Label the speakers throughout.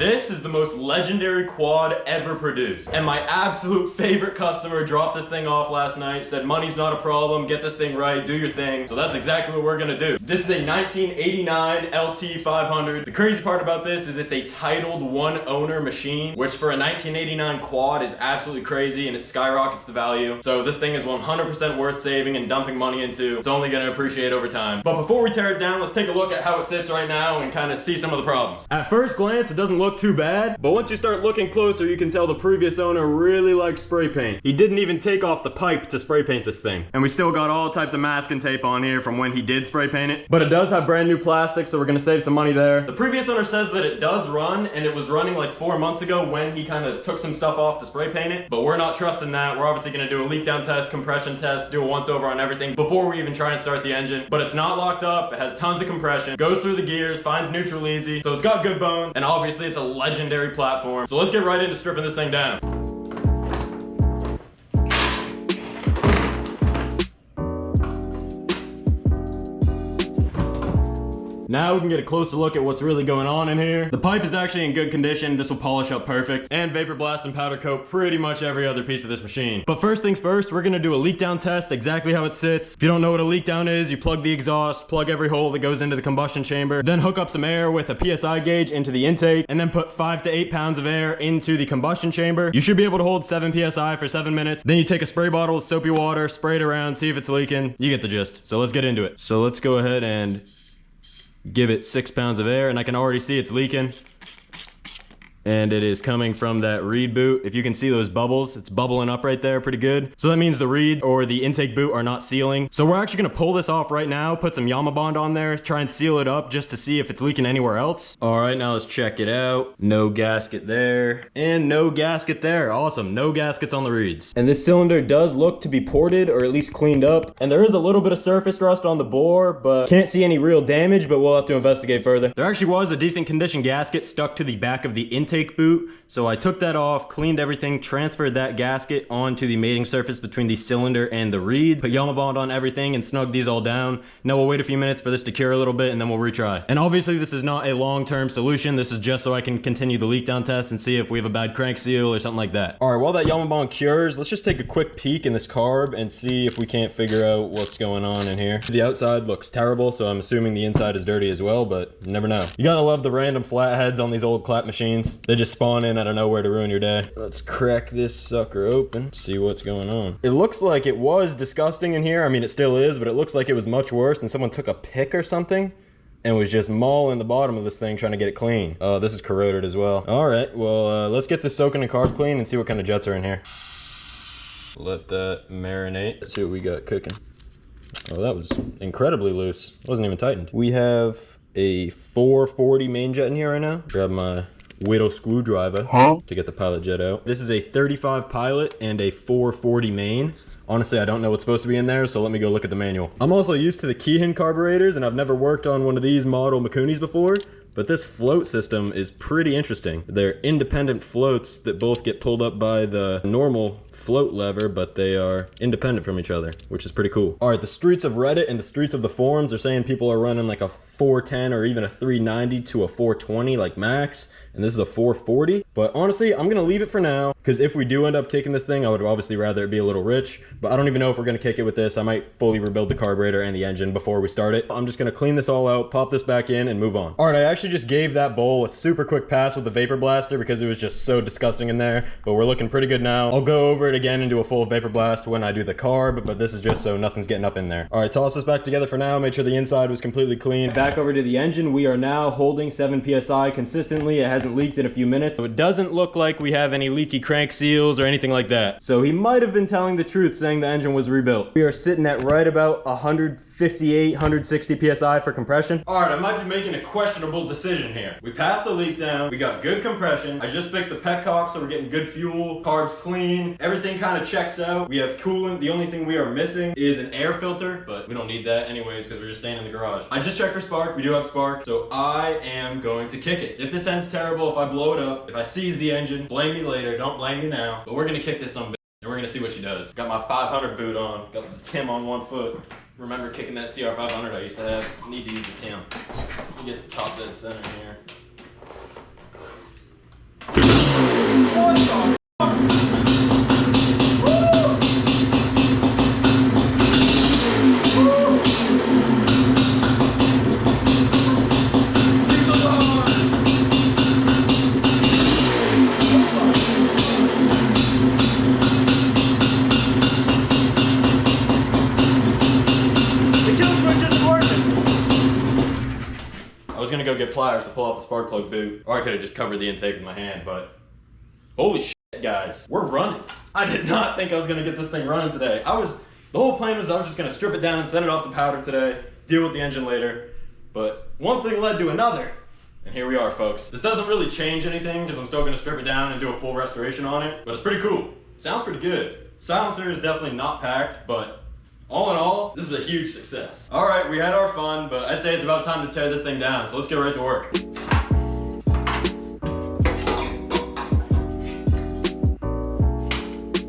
Speaker 1: This is the most legendary quad ever produced. And my absolute favorite customer dropped this thing off last night, said money's not a problem, get this thing right, do your thing. So that's exactly what we're gonna do. This is a 1989 LT 500. The crazy part about this is it's a titled one owner machine, which for a 1989 quad is absolutely crazy and it skyrockets the value. So this thing is 100% worth saving and dumping money into. It's only gonna appreciate over time. But before we tear it down, let's take a look at how it sits right now and kind of see some of the problems. At first glance, it doesn't look too bad, but once you start looking closer, you can tell the previous owner really liked spray paint. He didn't even take off the pipe to spray paint this thing. And we still got all types of masking tape on here from when he did spray paint it. But it does have brand new plastic, so we're gonna save some money there. The previous owner says that it does run, and it was running like 4 months ago when he kind of took some stuff off to spray paint it. But we're not trusting that. We're obviously gonna do a leak down test, compression test, do a once over on everything before we even try and start the engine. But it's not locked up, it has tons of compression, goes through the gears, finds neutral easy, so it's got good bones, and obviously it's a legendary platform. So let's get right into stripping this thing down. Now we can get a closer look at what's really going on in here. The pipe is actually in good condition. This will polish up perfect. And vapor blast and powder coat pretty much every other piece of this machine. But first things first, we're gonna do a leak down test, exactly how it sits. If you don't know what a leak down is, you plug the exhaust, plug every hole that goes into the combustion chamber, then hook up some air with a PSI gauge into the intake, and then put 5 to 8 pounds of air into the combustion chamber. You should be able to hold 7 PSI for 7 minutes. Then you take a spray bottle with soapy water, spray it around, see if it's leaking. You get the gist. So let's get into it. So let's go ahead and give it 6 pounds of air, and I can already see it's leaking. And it is coming from that reed boot. If you can see those bubbles, it's bubbling up right there pretty good. So that means the reed or the intake boot are not sealing. So we're actually gonna pull this off right now, put some Yama Bond on there, try and seal it up just to see if it's leaking anywhere else. All right, now let's check it out. No gasket there, and no gasket there. Awesome, no gaskets on the reeds. And this cylinder does look to be ported, or at least cleaned up. And there is a little bit of surface rust on the bore, but can't see any real damage, but we'll have to investigate further. There actually was a decent condition gasket stuck to the back of the intake boot, so I took that off, cleaned everything, transferred that gasket onto the mating surface between the cylinder and the reeds, put Yama Bond on everything and snugged these all down. Now we'll wait a few minutes for this to cure a little bit and then we'll retry. And obviously this is not a long-term solution. This is just so I can continue the leak down test and see if we have a bad crank seal or something like that. All right, while that Yama Bond cures, let's just take a quick peek in this carb and see if we can't figure out what's going on in here. The outside looks terrible, so I'm assuming the inside is dirty as well, but you never know. You gotta love the random flatheads on these old clap machines. They just spawn in out of nowhere to ruin your day. Let's crack this sucker open, see what's going on. It looks like it was disgusting in here. I mean, it still is, but it looks like it was much worse and someone took a pick or something and was just mauling the bottom of this thing trying to get it clean. Oh, this is corroded as well. All right, well, let's get this soaking in carb clean and see what kind of jets are in here. Let that marinate. Let's see what we got cooking. Oh, that was incredibly loose. It wasn't even tightened. We have a 440 main jet in here right now. Grab my Widow screwdriver to get the pilot jet out. This is a 35 pilot and a 440 main. Honestly, I don't know what's supposed to be in there, so let me go look at the manual. I'm also used to the Keihin carburetors, and I've never worked on one of these model Mikunis before, but this float system is pretty interesting. They're independent floats that both get pulled up by the normal float lever, but they are independent from each other, which is pretty cool. All right, the streets of Reddit and the streets of the forums are saying people are running like a 410 or even a 390 to a 420 like max, and this is a 440. But honestly, I'm gonna leave it for now, because if we do end up kicking this thing, I would obviously rather it be a little rich, but I don't even know if we're gonna kick it with this. I might fully rebuild the carburetor and the engine before we start it. I'm just gonna clean this all out, pop this back in, and move on. All right, I actually just gave that bowl a super quick pass with the vapor blaster because it was just so disgusting in there, but we're looking pretty good now. I'll go over it again and do a full vapor blast when I do the carb, but this is just so nothing's getting up in there. All right, toss this back together for now, make sure the inside was completely clean. Back over to the engine, we are now holding 7 PSI consistently. It hasn't leaked in a few minutes, so it doesn't look like we have any leaky crank seals or anything like that. So he might have been telling the truth saying the engine was rebuilt. We are sitting at right about 158, 160 PSI for compression. All right, I might be making a questionable decision here. We passed the leak down, we got good compression. I just fixed the petcock, so we're getting good fuel, carbs clean, everything kind of checks out. We have coolant. The only thing we are missing is an air filter, but we don't need that anyways because we're just staying in the garage. I just checked for spark, we do have spark, so I am going to kick it. If this ends terrible, if I blow it up, if I seize the engine, blame me later, don't blame me now, but we're gonna kick this son of a bitch and we're gonna see what she does. Got my 500 boot on, got the Tim on one foot. Remember kicking that CR500 I used to have? Need to use the Tim. Get the top dead center here. pliers to pull off the spark plug boot. Or I could have just covered the intake with my hand, but holy shit, guys, we're running. I did not think I was gonna get this thing running today. The whole plan was I was just gonna strip it down and send it off to powder today, deal with the engine later. But one thing led to another. And here we are, folks. This doesn't really change anything because I'm still gonna strip it down and do a full restoration on it, but it's pretty cool. Sounds pretty good. Silencer is definitely not packed, but all in all, this is a huge success. All right, we had our fun, but I'd say it's about time to tear this thing down, so let's get right to work.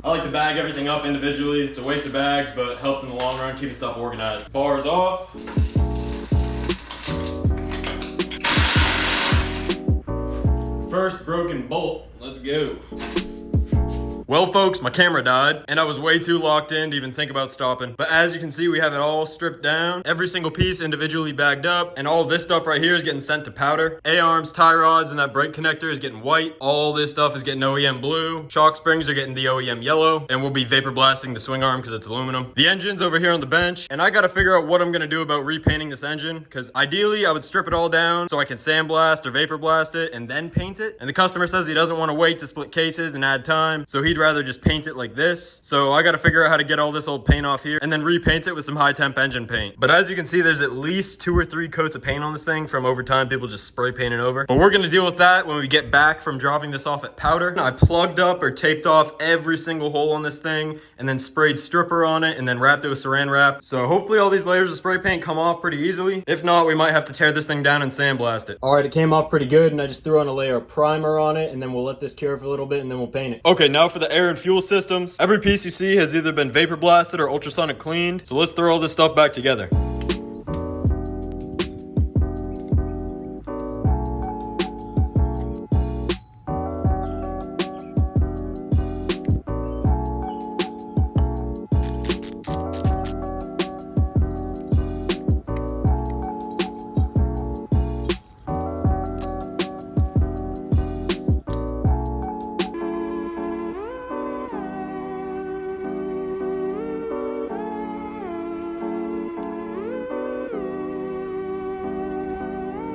Speaker 1: I like to bag everything up individually. It's a waste of bags, but helps in the long run, keeping stuff organized. Bars off. First broken bolt, let's go. Well folks, my camera died and I was way too locked in to even think about stopping. But as you can see, we have it all stripped down. Every single piece individually bagged up, and all this stuff right here is getting sent to powder. A-arms, tie rods, and that brake connector is getting white. All this stuff is getting OEM blue. Shock springs are getting the OEM yellow, and we'll be vapor blasting the swing arm because it's aluminum. The engine's over here on the bench, and I gotta figure out what I'm gonna do about repainting this engine, because ideally I would strip it all down so I can sandblast or vapor blast it and then paint it. And the customer says he doesn't want to wait to split cases and add time, so he'd rather just paint it like this. So I gotta figure out how to get all this old paint off here and then repaint it with some high temp engine paint. But as you can see, there's at least 2 or 3 coats of paint on this thing from over time people just spray painting over. But we're gonna deal with that when we get back from dropping this off at powder. I plugged up or taped off every single hole on this thing and then sprayed stripper on it and then wrapped it with saran wrap. So hopefully all these layers of spray paint come off pretty easily. If not, we might have to tear this thing down and sandblast it. All right, it came off pretty good, and I just threw on a layer of primer on it, and then we'll let this cure for a little bit and then we'll paint it. Okay, now for the air and fuel systems. Every piece you see has either been vapor blasted or ultrasonic cleaned. So let's throw all this stuff back together.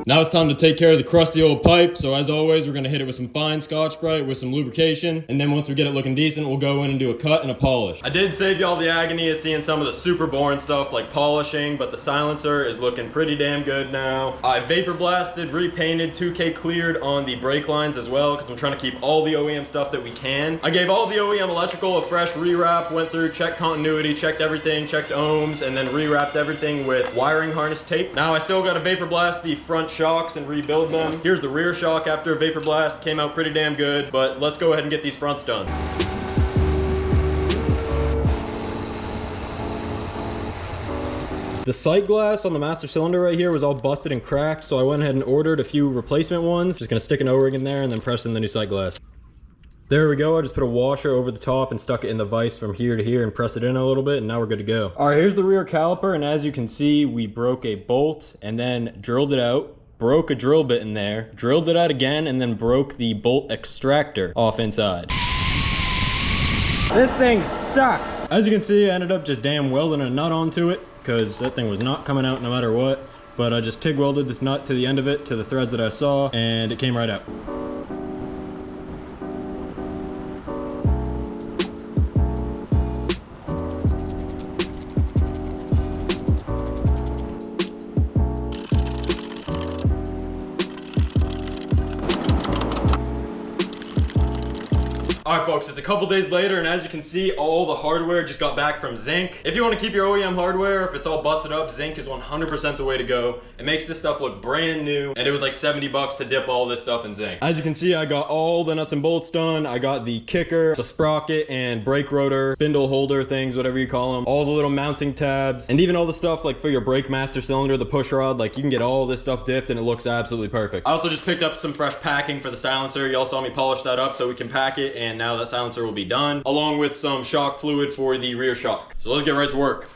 Speaker 1: Now it's time to take care of the crusty old pipe, so as always, we're gonna hit it with some fine Scotch-Brite with some lubrication, and then once we get it looking decent, we'll go in and do a cut and a polish. I did save y'all the agony of seeing some of the super boring stuff like polishing, but the silencer is looking pretty damn good now. I vapor blasted, repainted, 2K cleared on the brake lines as well, because I'm trying to keep all the OEM stuff that we can. I gave all the OEM electrical a fresh rewrap, went through, checked continuity, checked everything, checked ohms, and then rewrapped everything with wiring harness tape. Now I still gotta vapor blast the front shocks and rebuild them. Here's the rear shock after a vapor blast. Came out pretty damn good, but let's go ahead and get these fronts done. The sight glass on the master cylinder right here was all busted and cracked, so I went ahead and ordered a few replacement ones. Just gonna stick an O-ring in there and then press in the new sight glass. There we go. I just put a washer over the top and stuck it in the vise from here to here and press it in a little bit, and now we're good to go. All right, here's the rear caliper, and as you can see, we broke a bolt and then drilled it out, broke a drill bit in there, drilled it out again, and then broke the bolt extractor off inside. This thing sucks. As you can see, I ended up just damn welding a nut onto it because that thing was not coming out no matter what. But I just TIG welded this nut to the end of it, to the threads that I saw, and it came right out. Alright folks, it's a couple days later, and as you can see, all the hardware just got back from zinc. If you want to keep your OEM hardware, if it's all busted up, zinc is 100% the way to go. It makes this stuff look brand new, and it was like 70 bucks to dip all this stuff in zinc. As you can see, I got all the nuts and bolts done. I got the kicker, the sprocket, and brake rotor, spindle holder things, whatever you call them, all the little mounting tabs, and even all the stuff like for your brake master cylinder, the push rod, like you can get all this stuff dipped and it looks absolutely perfect. I also just picked up some fresh packing for the silencer. Y'all saw me polish that up so we can pack it, and now that silencer will be done, along with some shock fluid for the rear shock. So let's get right to work.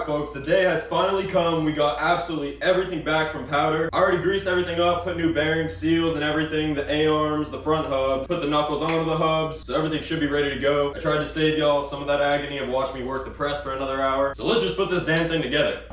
Speaker 1: Alright folks, the day has finally come. We got absolutely everything back from powder. I already greased everything up, put new bearings, seals and everything, the A-arms, the front hubs, put the knuckles onto the hubs, so everything should be ready to go. I tried to save y'all some of that agony of watching me work the press for another hour. So let's just put this damn thing together.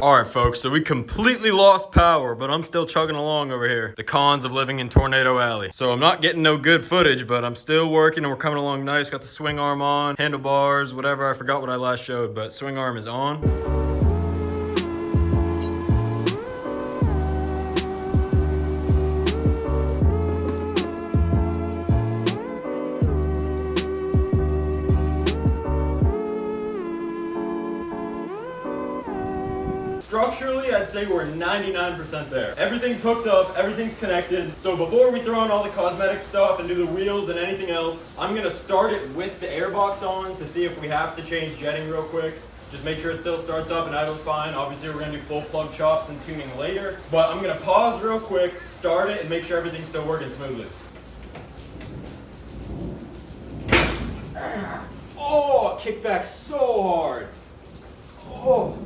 Speaker 1: Alright folks, so we completely lost power, but I'm still chugging along over here. The cons of living in Tornado Alley. So I'm not getting no good footage, but I'm still working and we're coming along nice. Got the swing arm on, handlebars, whatever. I forgot what I last showed, but swing arm is on. Structurally, I'd say we're 99% there. Everything's hooked up, everything's connected. So before we throw in all the cosmetic stuff and do the wheels and anything else, I'm gonna start it with the airbox on to see if we have to change jetting real quick. Just make sure it still starts up and idles fine. Obviously, we're gonna do full plug chops and tuning later. But I'm gonna pause real quick, start it, and make sure everything's still working smoothly. Oh, it kicked back so hard. Oh.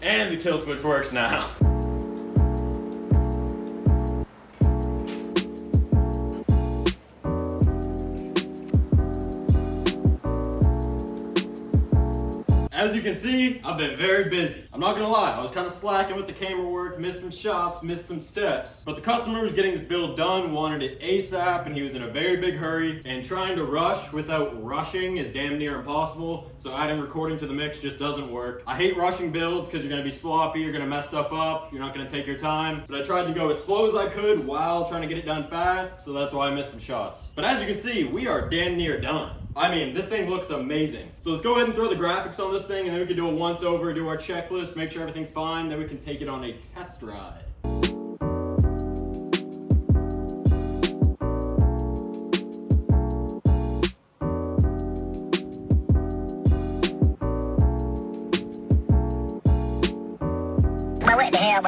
Speaker 1: And the kill switch works now. As you can see, I've been very busy. I'm not gonna lie, I was kind of slacking with the camera work, missed some shots, missed some steps. But the customer was getting this build done, wanted it ASAP, and he was in a very big hurry. And trying to rush without rushing is damn near impossible. So adding recording to the mix just doesn't work. I hate rushing builds because you're gonna be sloppy, you're gonna mess stuff up, you're not gonna take your time. But I tried to go as slow as I could while trying to get it done fast, so that's why I missed some shots. But as you can see, we are damn near done. I mean, this thing looks amazing. So let's go ahead and throw the graphics on this thing, and then we can do a once over, do our checklist, make sure everything's fine, then we can take it on a test ride.
Speaker 2: What the hell?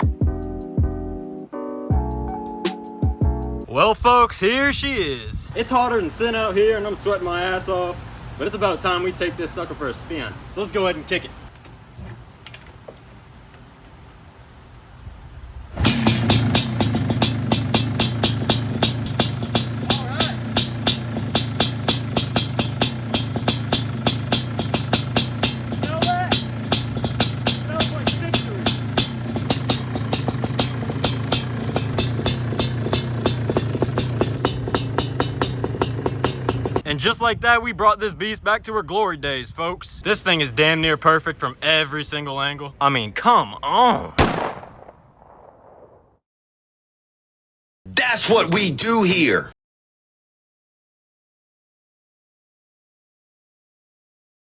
Speaker 1: Well folks, here she is. It's hotter than sin out here and I'm sweating my ass off, but it's about time we take this sucker for a spin. So let's go ahead and kick it. And just like that, we brought this beast back to her glory days, folks. This thing is damn near perfect from every single angle. I mean, come on.
Speaker 3: That's what we do here.